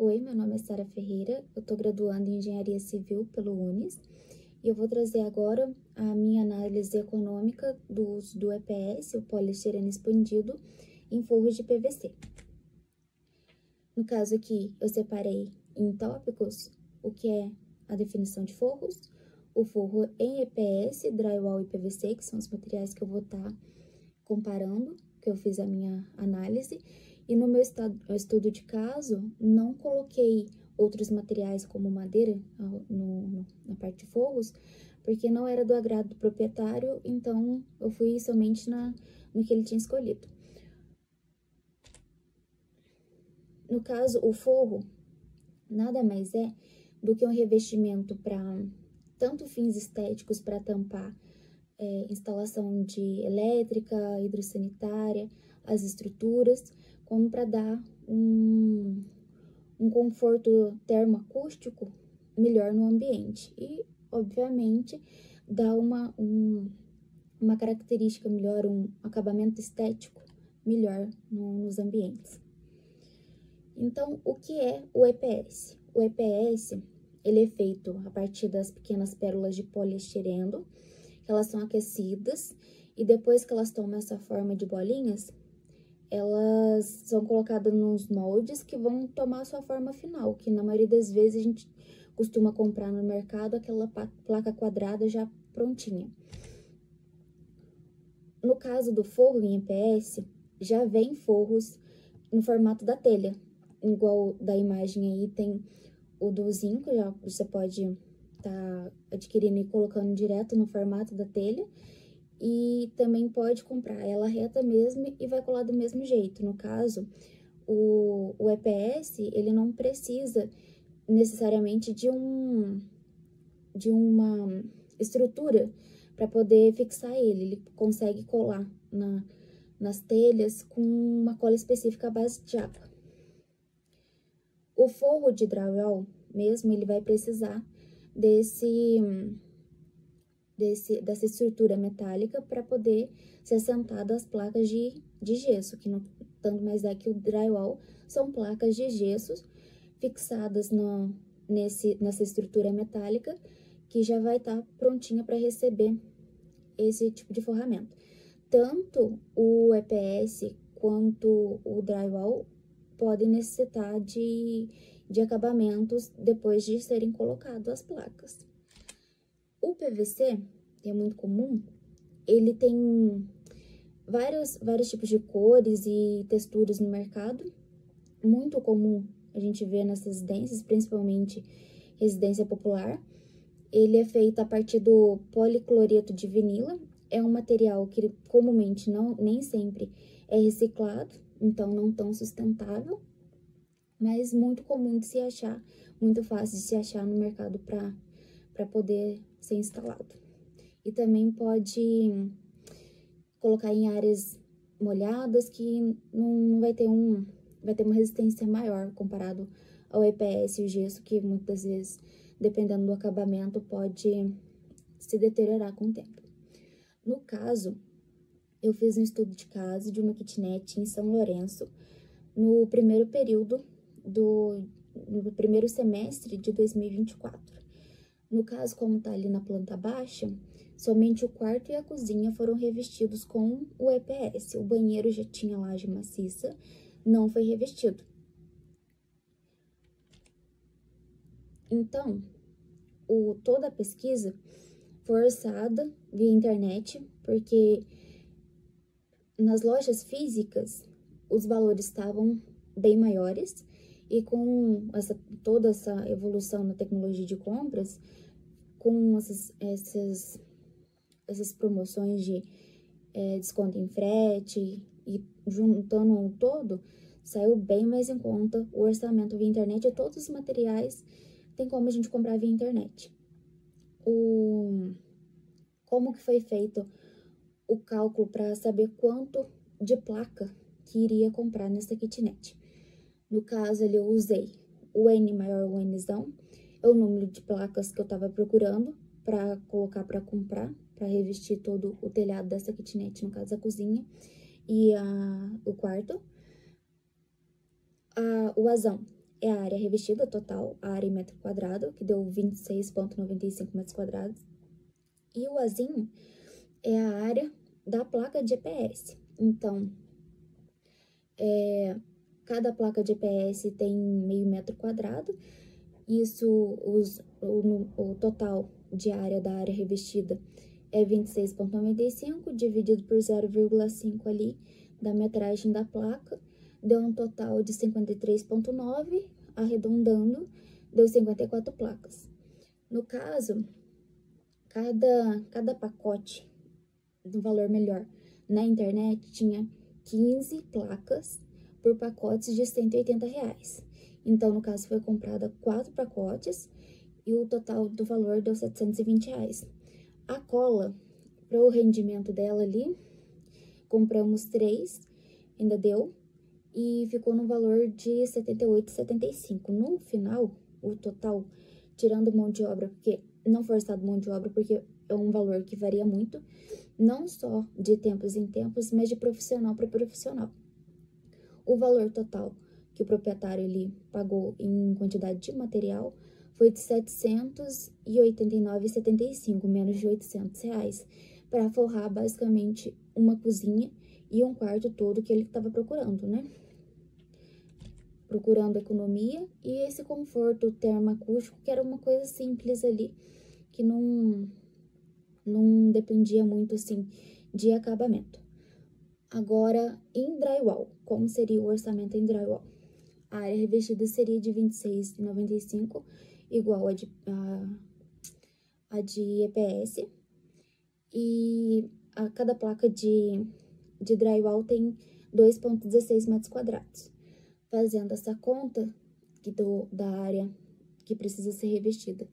Oi, meu nome é Sara Ferreira, eu estou graduando em Engenharia Civil pelo UNES e eu vou trazer agora a minha análise econômica do uso do EPS, o poliestireno expandido, em forros de PVC. No caso aqui, eu separei em tópicos o que é a definição de forros, o forro em EPS, drywall e PVC, que são os materiais que eu vou estar comparando, que eu fiz a minha análise. E no meu estudo de caso, não coloquei outros materiais como madeira na parte de forros, porque não era do agrado do proprietário, então eu fui somente no que ele tinha escolhido. No caso, o forro nada mais é do que um revestimento para tanto fins estéticos para tampar instalação de elétrica, hidrossanitária, as estruturas, como para dar um conforto termoacústico melhor no ambiente e, obviamente, dar uma característica melhor, um acabamento estético melhor nos ambientes. Então, o que é o EPS? O EPS, ele é feito a partir das pequenas pérolas de poliestireno, que elas são aquecidas, e depois que elas tomam essa forma de bolinhas, elas são colocadas nos moldes que vão tomar a sua forma final, que na maioria das vezes a gente costuma comprar no mercado aquela placa quadrada já prontinha. No caso do forro em EPS, já vem forros no formato da telha, igual da imagem aí tem o do zinco, já você pode estar adquirindo e colocando direto no formato da telha, e também pode comprar ela reta mesmo e vai colar do mesmo jeito. No caso, o EPS, ele não precisa necessariamente de uma estrutura para poder fixar ele consegue colar nas telhas com uma cola específica à base de chapa. O forro de drywall mesmo, ele vai precisar dessa estrutura metálica para poder ser assentado as placas de gesso, que não tanto mais é que o drywall são placas de gesso fixadas nessa estrutura metálica que já vai estar prontinha para receber esse tipo de forramento. Tanto o EPS quanto o drywall podem necessitar de acabamentos depois de serem colocadas as placas. O PVC, que é muito comum, ele tem vários tipos de cores e texturas no mercado. Muito comum a gente vê nas residências, principalmente residência popular. Ele é feito a partir do policloreto de vinila. É um material que comumente nem sempre é reciclado, então não tão sustentável, mas muito comum de se achar, muito fácil de se achar no mercado para poder ser instalado. E também pode colocar em áreas molhadas que não vai ter uma resistência maior comparado ao EPS e o gesso, que muitas vezes, dependendo do acabamento, pode se deteriorar com o tempo. No caso, eu fiz um estudo de caso de uma kitnet em São Lourenço, no primeiro período no primeiro semestre de 2024. No caso, como tá ali na planta baixa, somente o quarto e a cozinha foram revestidos com o EPS. O banheiro já tinha laje maciça, não foi revestido. Então, toda a pesquisa foi orçada via internet, porque nas lojas físicas os valores estavam bem maiores, e com toda essa evolução na tecnologia de compras, com essas promoções de desconto em frete e juntando um todo, saiu bem mais em conta o orçamento via internet, e todos os materiais tem como a gente comprar via internet. Como que foi feito o cálculo para saber quanto de placa que iria comprar nessa kitnet? No caso, ali eu usei o N maior o Nzão, é o número de placas que eu estava procurando para colocar para comprar, para revestir todo o telhado dessa kitnet, no caso a cozinha e o quarto. O Azão é a área revestida total, a área em metro quadrado, que deu 26,95 metros quadrados. E o Azinho é a área da placa de EPS. Então, cada placa de EPS tem meio metro quadrado. Isso, o total de área da área revestida é 26,95, dividido por 0,5 ali da metragem da placa, deu um total de 53,9, arredondando, deu 54 placas. No caso, cada pacote do valor melhor na internet tinha 15 placas por pacotes de R$180. Então, no caso, foi comprada 4 pacotes e o total do valor deu R$720. A cola, para o rendimento dela ali, compramos 3, ainda deu, e ficou no valor de R$78,75. No final, o total, tirando mão de obra, porque não forçado mão de obra, porque é um valor que varia muito, não só de tempos em tempos, mas de profissional para profissional. O valor total que o proprietário ele pagou em quantidade de material foi de R$789,75, menos de R$800, para forrar basicamente uma cozinha e um quarto todo que ele estava procurando, né? Procurando economia e esse conforto termoacústico, que era uma coisa simples ali, que não dependia muito, assim, de acabamento. Agora, em drywall, como seria o orçamento em drywall? A área revestida seria de 26,95, igual a de EPS. E cada placa de drywall tem 2,16 metros quadrados. Fazendo essa conta da área que precisa ser revestida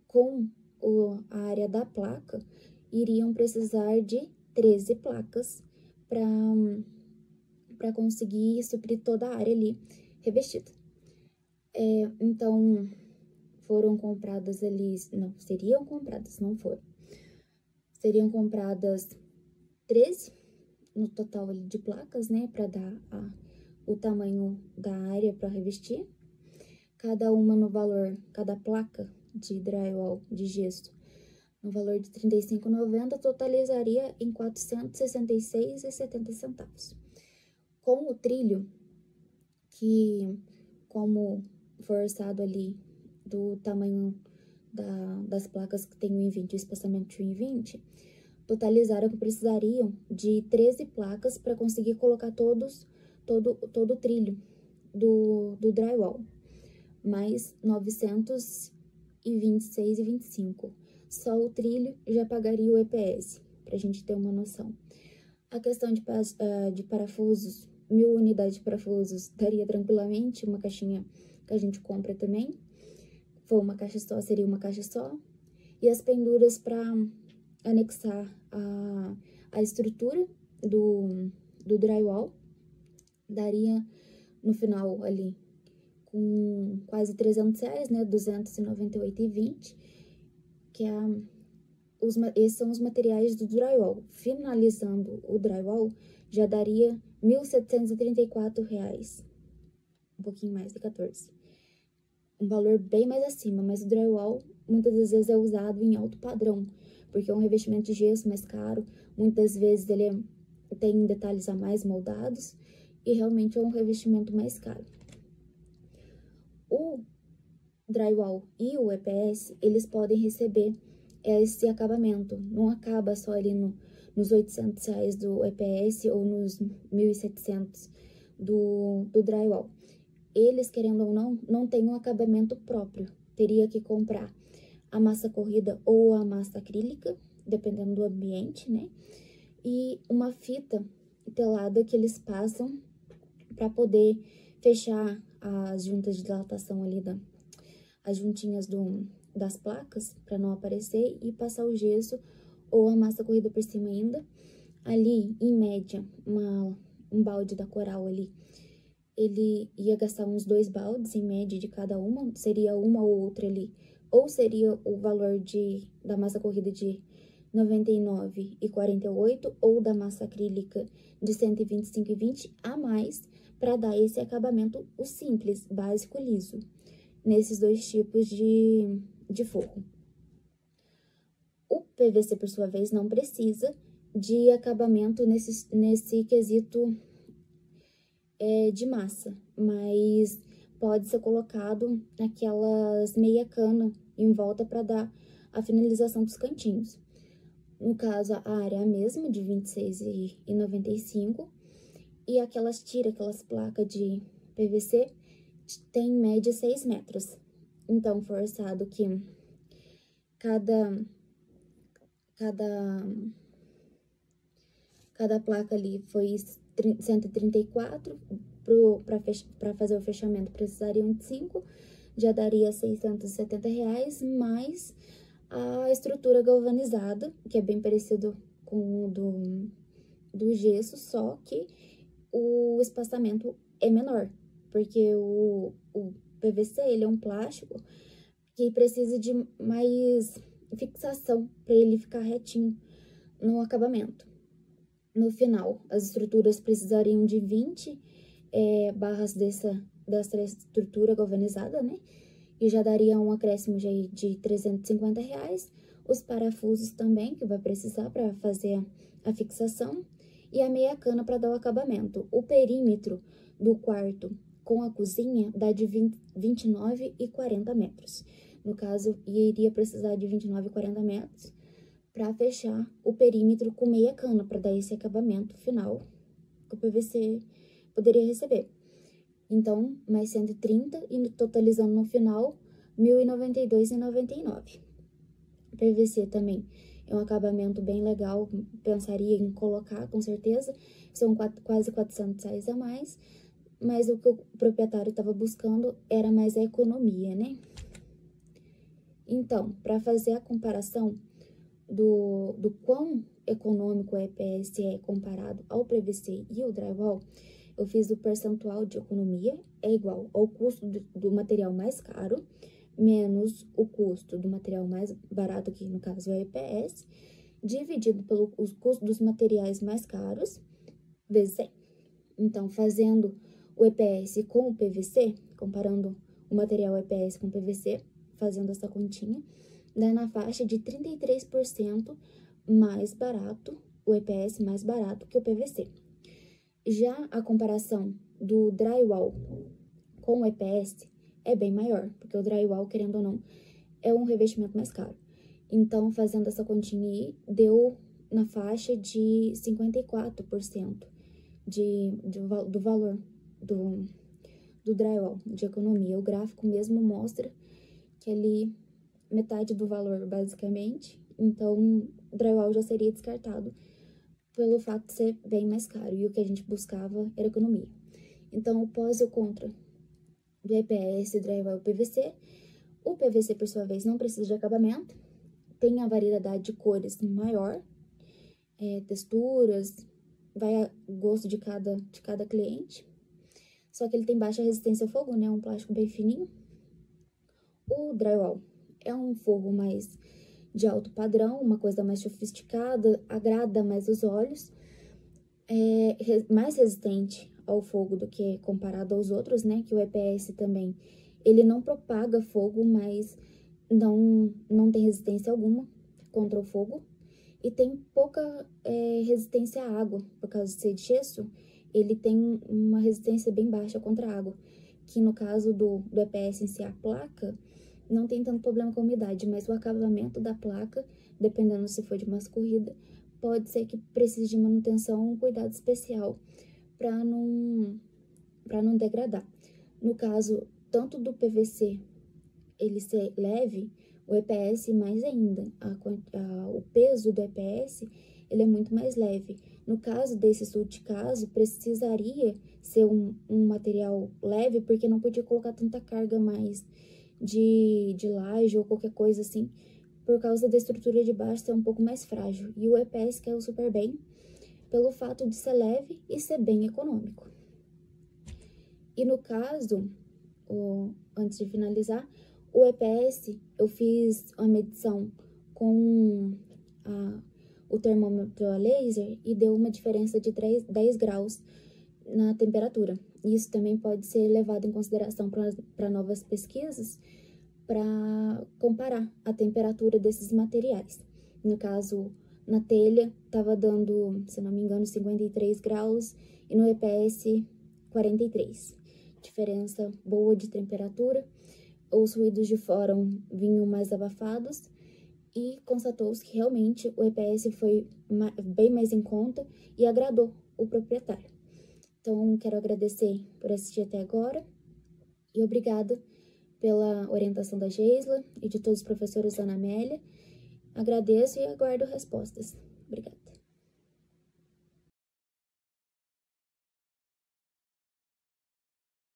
com a área da placa, iriam precisar de 13 placas para conseguir suprir toda a área ali revestida. Então, foram compradas ali, não, seriam compradas, não foram. Seriam compradas 13 no total ali de placas, né, para dar o tamanho da área para revestir. Cada uma no valor, cada placa de drywall de gesso no valor de R$ 35,90, totalizaria em R$ 466,70. Com o trilho, que como for orçado ali do tamanho das placas que tem o M20 e o espaçamento de 1,20, totalizaram que precisariam de 13 placas para conseguir colocar todo o trilho do drywall, mais R$ 926,25. Só o trilho já pagaria o EPS, para a gente ter uma noção. A questão de parafusos, 1.000 unidades de parafusos daria tranquilamente uma caixinha que a gente compra também. For uma caixa só, seria uma caixa só. E as penduras para anexar a estrutura do drywall, daria no final ali com quase R$300, né, R$298,20, que esses são os materiais do drywall. Finalizando o drywall, já daria R$1.734, um pouquinho mais de 14. Um valor bem mais acima, mas o drywall muitas das vezes é usado em alto padrão, porque é um revestimento de gesso mais caro, muitas vezes ele tem detalhes a mais moldados e realmente é um revestimento mais caro. O drywall e o EPS, eles podem receber esse acabamento, não acaba só ali nos R$800 do EPS ou nos 1.700 do drywall. Eles, querendo ou não têm um acabamento próprio, teria que comprar a massa corrida ou a massa acrílica, dependendo do ambiente, né? E uma fita telada que eles passam para poder fechar as juntas de dilatação ali, as juntinhas das placas, para não aparecer, e passar o gesso ou a massa corrida por cima ainda. Ali, em média, um balde da Coral ali, ele ia gastar uns 2 baldes em média de cada uma, seria uma ou outra ali, ou seria o valor da massa corrida de R$ 99,48 ou da massa acrílica de R$ 125,20 a mais para dar esse acabamento, o simples, básico, liso, nesses dois tipos de forro. O PVC, por sua vez, não precisa de acabamento nesse quesito de massa, mas pode ser colocado aquelas meia cana em volta para dar a finalização dos cantinhos. No caso, a área é a mesma, de 26,95, e aquelas placas de PVC, tem em média 6 metros. Então, forçado que cada placa ali foi 134, para fazer o fechamento precisariam de 5, já daria R$670, mais a estrutura galvanizada, que é bem parecido com o do gesso, só que o espaçamento é menor, porque o PVC, ele é um plástico que precisa de mais fixação para ele ficar retinho no acabamento. No final, as estruturas precisariam de 20 barras dessa estrutura galvanizada, né? E já daria um acréscimo de R$350. Os parafusos também, que vai precisar para fazer a fixação. E a meia cana para dar o acabamento. O perímetro do quarto com a cozinha dá de 29 e 40 metros. No caso, iria precisar de 29 e 40 metros para fechar o perímetro com meia cana, para dar esse acabamento final que o PVC poderia receber. Então, mais 130 e totalizando no final, R$1.092,99. PVC também é um acabamento bem legal, pensaria em colocar, com certeza. São quase R$400 a mais, mas o que o proprietário estava buscando era mais a economia, né? Então, para fazer a comparação do quão econômico o EPS é comparado ao PVC e o drywall, eu fiz o percentual de economia é igual ao custo do material mais caro, menos o custo do material mais barato, que no caso é o EPS, dividido pelo custo dos materiais mais caros, vezes 100. Então, fazendo o EPS com o PVC, comparando o material EPS com o PVC, fazendo essa continha, dá na faixa de 33% mais barato, o EPS mais barato que o PVC. Já a comparação do drywall com o EPS é bem maior, porque o drywall, querendo ou não, é um revestimento mais caro. Então, fazendo essa continha aí, deu na faixa de 54% do valor do drywall, de economia. O gráfico mesmo mostra que ali metade do valor, basicamente. Então, o drywall já seria descartado pelo fato de ser bem mais caro, e o que a gente buscava era economia. Então, o pós e o contra do EPS, drywall e PVC. O PVC, por sua vez, não precisa de acabamento, tem a variedade de cores maior, texturas, vai a gosto de cada cliente, só que ele tem baixa resistência ao fogo, né? Um plástico bem fininho. O drywall é um forro mais de alto padrão, uma coisa mais sofisticada, agrada mais os olhos, mais resistente ao fogo do que comparado aos outros, né? Que o EPS também, ele não propaga fogo, mas não tem resistência alguma contra o fogo. E tem pouca resistência à água, por causa de ser de gesso, ele tem uma resistência bem baixa contra a água, que no caso do EPS em si, a placa, não tem tanto problema com a umidade, mas o acabamento da placa, dependendo se for de massa corrida, pode ser que precise de manutenção, um cuidado especial para não degradar. No caso, tanto do PVC, ele ser leve, o EPS mais ainda. O peso do EPS, ele é muito mais leve. No caso desse estudo de caso, precisaria ser um material leve, porque não podia colocar tanta carga mais de laje ou qualquer coisa assim, por causa da estrutura de baixo ser um pouco mais frágil. E o EPS caiu super bem, pelo fato de ser leve e ser bem econômico. E no caso, antes de finalizar, o EPS, eu fiz a medição com o termômetro a laser e deu uma diferença de 10 graus na temperatura. isso também pode ser levado em consideração para novas pesquisas, para comparar a temperatura desses materiais. No caso, na telha, estava dando, se não me engano, 53 graus e no EPS 43. Diferença boa de temperatura. Os ruídos de fora vinham mais abafados e constatou-se que realmente o EPS foi bem mais em conta e agradou o proprietário. Então, quero agradecer por assistir até agora e obrigada pela orientação da Geisla e de todos os professores da Ana Amélia. Agradeço e aguardo respostas. Obrigada.